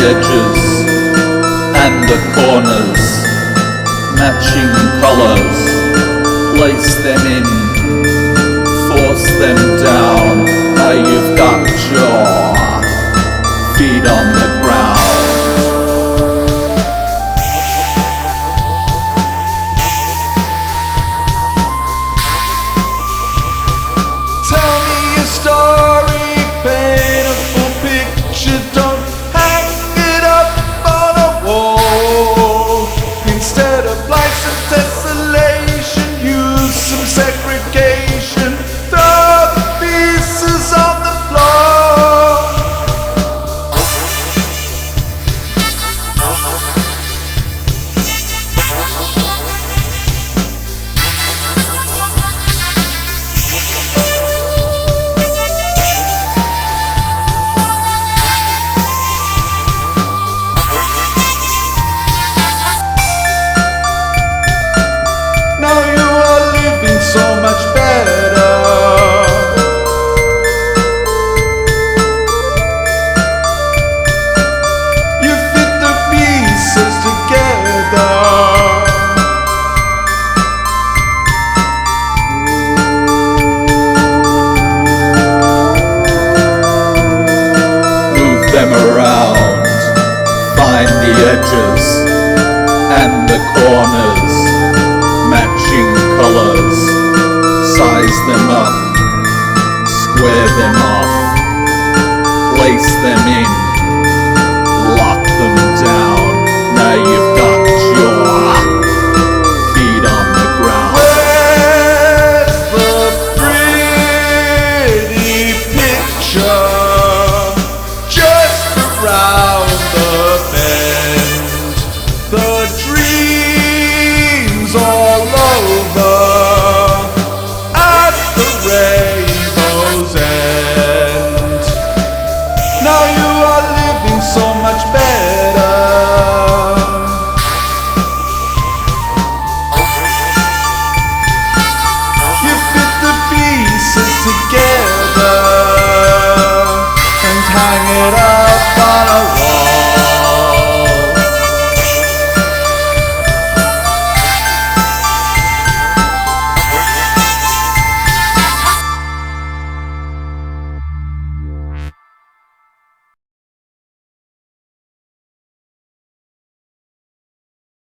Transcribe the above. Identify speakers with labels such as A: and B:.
A: edges and the corners, matching colours, place them in, force them down. Now you've got your feet on the ground.
B: Tell me a story, paint a full picture, don't hang it up on a wall. Instead of lights and desolation, use some segregation, throw the pieces on the floor. Now you are living so much better. You fit the pieces together.
A: Move them around, find the edges and the corners, matching colours, size them up, square them off, place them in, lock them down. Now you've got your feet on the ground.
B: Where's the pretty picture? Just around the bend. The dreams all over at the rainbow's end. Now you are living so much better. You fit the pieces together and hang it up on